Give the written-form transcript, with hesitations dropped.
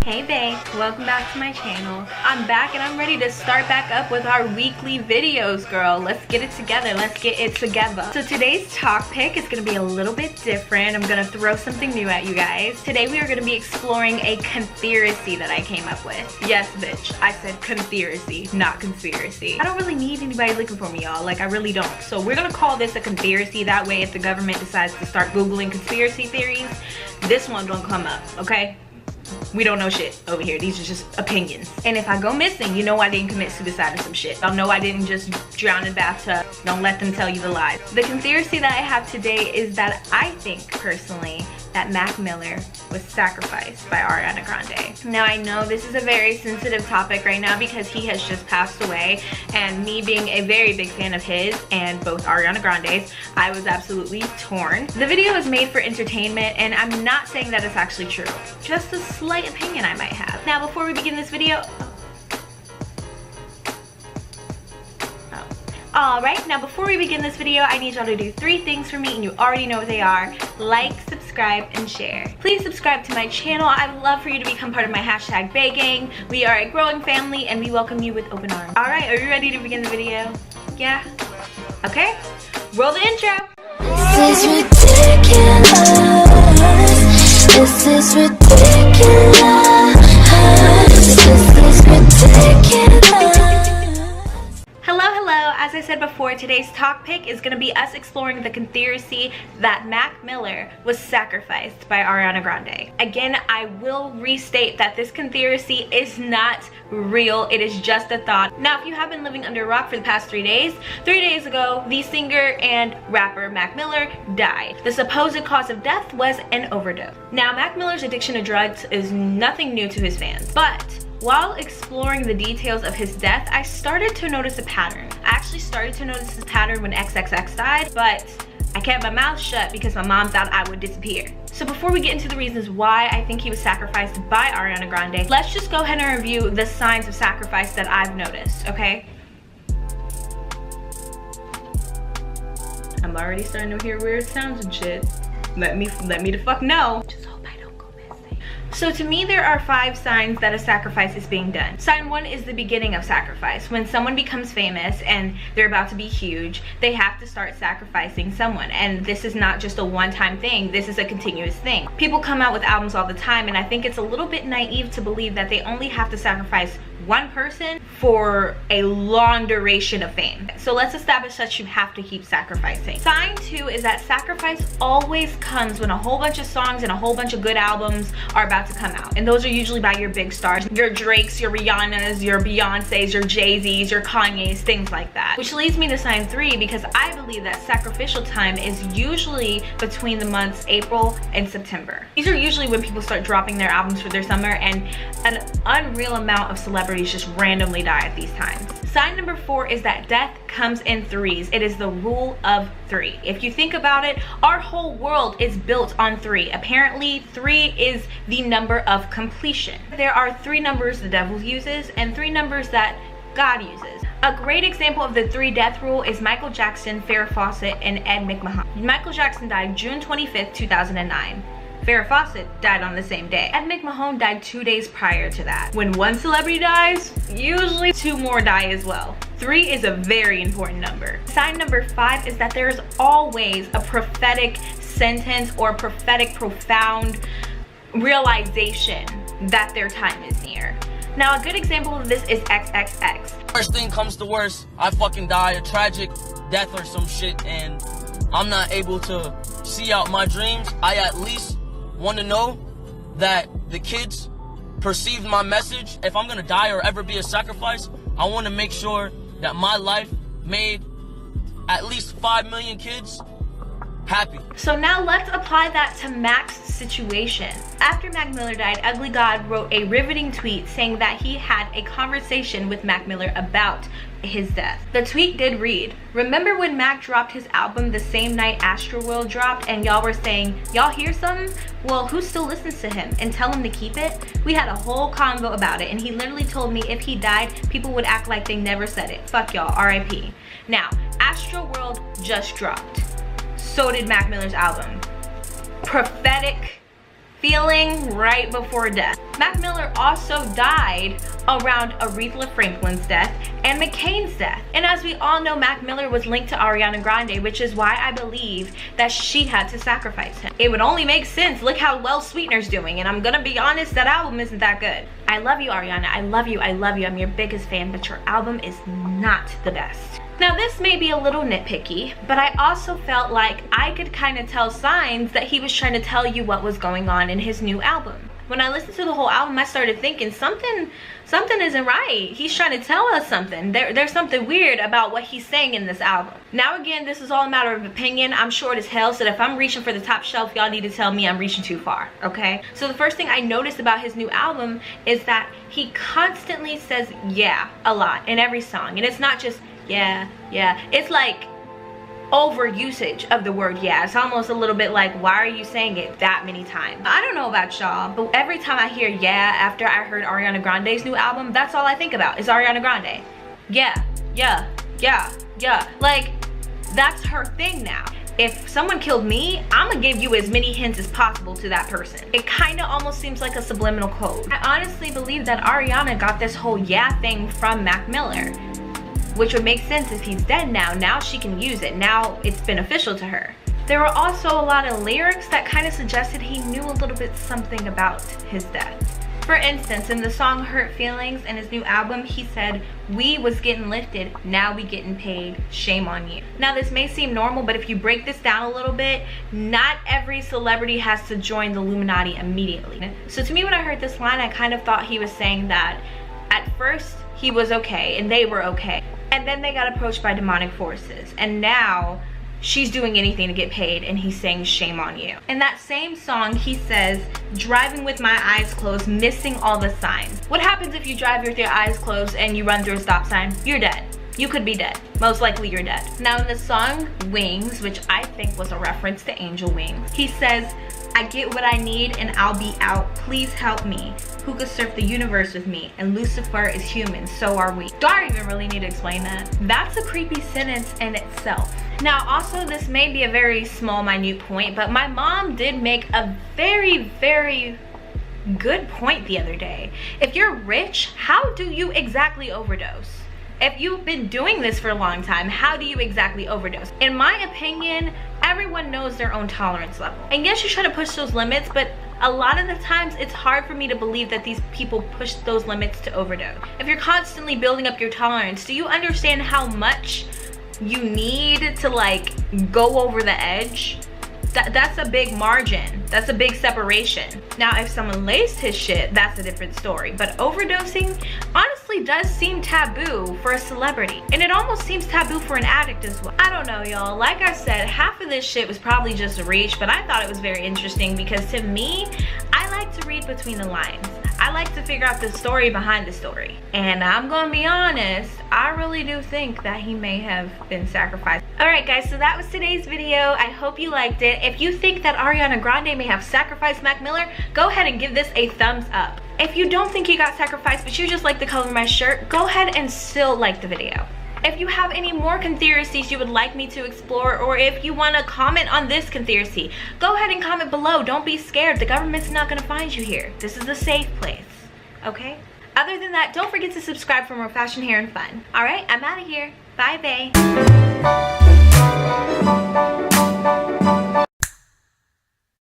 Hey babe, welcome back to my channel. I'm back and I'm ready to start back up with our weekly videos, girl. Let's get it together. Let's get it together. So today's talk pick is gonna be a little bit different. I'm gonna throw something new at you guys. Today we are gonna be exploring a conspiracy that I came up with. Yes, bitch, I said conspiracy, not conspiracy. I don't really need anybody looking for me, y'all. Like, I really don't. So we're gonna call this a conspiracy. That way, if the government decides to start Googling conspiracy theories, this one don't come up, okay? We don't know shit over here. These are just opinions. And if I go missing, you know I didn't commit suicide or some shit. Y'all know I didn't just drown in bathtub. Don't let them tell you the lies. The conspiracy that I have today is that I think, personally, that Mac Miller was sacrificed by Ariana Grande. Now, I know this is a very sensitive topic right now because he has just passed away, and me being a very big fan of his and both Ariana Grande's, I was absolutely torn. The video is made for entertainment, and I'm not saying that it's actually true. Just a slight opinion I might have. Now, before we begin this video, Alright, now before we begin this video, I need y'all to do 3 things for me, and you already know what they are. Like, subscribe, and share. Please subscribe to my channel. I would love for you to become part of my hashtag Bay Gang. We are a growing family, and we welcome you with open arms. Alright, are you ready to begin the video? Yeah? Okay, roll the intro. This is ridiculous. This is ridiculous. This is ridiculous. Hello, as I said before, today's talk pick is going to be us exploring the conspiracy that Mac Miller was sacrificed by Ariana Grande. Again, I will restate that this conspiracy is not real. It is just a thought. Now, if you have been living under a rock for the past 3 days, 3 days ago, the singer and rapper Mac Miller died. The supposed cause of death was an overdose. Now, Mac Miller's addiction to drugs is nothing new to his fans, but while exploring the details of his death, I started to notice a pattern. I actually started to notice this pattern when XXX died, but I kept my mouth shut because my mom thought I would disappear. So before we get into the reasons why I think he was sacrificed by Ariana Grande, let's just go ahead and review the signs of sacrifice that I've noticed, okay? I'm already starting to hear weird sounds and shit. Let me the fuck know. Just hope I don't go missing. So to me, there are 5 signs that a sacrifice is being done. Sign 1 is the beginning of sacrifice. When someone becomes famous and they're about to be huge, they have to start sacrificing someone. And this is not just a one-time thing. This is a continuous thing. People come out with albums all the time, and I think it's a little bit naive to believe that they only have to sacrifice one person for a long duration of fame. So let's establish that you have to keep sacrificing. Sign 2 is that sacrifice always comes when a whole bunch of songs and a whole bunch of good albums are about to come out. And those are usually by your big stars. Your Drakes, your Rihannas, your Beyoncés, your Jay-Z's, your Kanye's, things like that. Which leads me to sign 3, because I believe that sacrificial time is usually between the months April and September. These are usually when people start dropping their albums for their summer, and an unreal amount of celebrities just randomly die at these times. Sign number 4 is that death comes in 3s. It is the rule of 3. If you think about it, our whole world is built on 3. Apparently, 3 is the number of completion. There are 3 numbers the devil uses and 3 numbers that God uses. A great example of the 3 death rule is Michael Jackson, Farrah Fawcett, and Ed McMahon. Michael Jackson died June 25th, 2009. Farrah Fawcett died on the same day. Ed McMahon died 2 days prior to that. When one celebrity dies, usually 2 more die as well. 3 is a very important number. Sign number 5 is that there is always a prophetic sentence or prophetic profound realization that their time is near. Now, a good example of this is XXX. Worst thing comes to worst, I fucking die a tragic death or some shit, and I'm not able to see out my dreams. I at least want to know that the kids perceived my message. If I'm gonna die or ever be a sacrifice, I want to make sure that my life made at least 5 million kids happy. So now let's apply that to Mac's situation. After Mac Miller died, Ugly God wrote a riveting tweet saying that he had a conversation with Mac Miller about his death. The tweet did read, "Remember when Mac dropped his album the same night Astroworld dropped, and y'all were saying, y'all hear something? Well, who still listens to him and tell him to keep it? We had a whole convo about it, and he literally told me if he died, people would act like they never said it. Fuck y'all, RIP. Now, Astroworld just dropped. So did Mac Miller's album. Prophetic feeling right before death. Mac Miller also died around Aretha Franklin's death and McCain's death. And as we all know, Mac Miller was linked to Ariana Grande, which is why I believe that she had to sacrifice him. It would only make sense. Look how well Sweetener's doing, and I'm gonna be honest, that album isn't that good. I love you, Ariana. I love you. I love you. I'm your biggest fan, but your album is not the best. Now, this may be a little nitpicky, but I also felt like I could kind of tell signs that he was trying to tell you what was going on in his new album. When I listened to the whole album, I started thinking something isn't right. He's trying to tell us something. There's something weird about what he's saying in this album. Now, again, this is all a matter of opinion. I'm short as hell, so if I'm reaching for the top shelf, y'all need to tell me I'm reaching too far, okay? So the first thing I noticed about his new album is that he constantly says yeah a lot in every song. And it's not just yeah. It's like over usage of the word yeah. It's almost a little bit like, why are you saying it that many times? I don't know about y'all, but every time I hear yeah after I heard Ariana Grande's new album, that's all I think about is Ariana Grande. Yeah. Like, that's her thing now. If someone killed me, I'm gonna give you as many hints as possible to that person. It kind of almost seems like a subliminal code. I honestly believe that Ariana got this whole yeah thing from Mac Miller, which would make sense if he's dead now. Now she can use it. Now it's beneficial to her. There were also a lot of lyrics that kind of suggested he knew a little bit something about his death. For instance, in the song Hurt Feelings in his new album, he said, "We was getting lifted, now we getting paid, shame on you." Now, this may seem normal, but if you break this down a little bit, not every celebrity has to join the Illuminati immediately. So to me, when I heard this line, I kind of thought he was saying that at first he was okay and they were okay, and then they got approached by demonic forces, and now she's doing anything to get paid, and he's saying shame on you. In that same song, he says, "Driving with my eyes closed, missing all the signs." What happens if you drive with your eyes closed and you run through a stop sign? You're dead. You could be dead. Most likely you're dead. Now, in the song Wings, which I think was a reference to angel wings, he says, "I get what I need and I'll be out. Please help me. Who could surf the universe with me? And Lucifer is human, so are we." Do I even really need to explain that? That's a creepy sentence in itself. Now, also, this may be a very small, minute point, but my mom did make a very, very good point the other day. If you're rich, how do you exactly overdose? If you've been doing this for a long time, how do you exactly overdose? In my opinion, everyone knows their own tolerance level. And yes, you try to push those limits, but a lot of the times it's hard for me to believe that these people push those limits to overdose. If you're constantly building up your tolerance, do you understand how much you need to like go over the edge? That's a big margin. That's a big separation. Now, if someone laced his shit, that's a different story. But overdosing honestly does seem taboo for a celebrity. And it almost seems taboo for an addict as well. I don't know, y'all. Like I said, half of this shit was probably just a reach, but I thought it was very interesting because to me, I like to read between the lines. I like to figure out the story behind the story. And I'm gonna be honest, I really do think that he may have been sacrificed. Alright guys, so that was today's video. I hope you liked it. If you think that Ariana Grande may have sacrificed Mac Miller, go ahead and give this a thumbs up. If you don't think he got sacrificed, but you just like the color of my shirt, go ahead and still like the video. If you have any more conspiracies you would like me to explore, or if you want to comment on this conspiracy, go ahead and comment below. Don't be scared. The government's not going to find you here. This is a safe place, okay? Other than that, don't forget to subscribe for more fashion, hair, and fun. All right, I'm out of here. Bye, bae.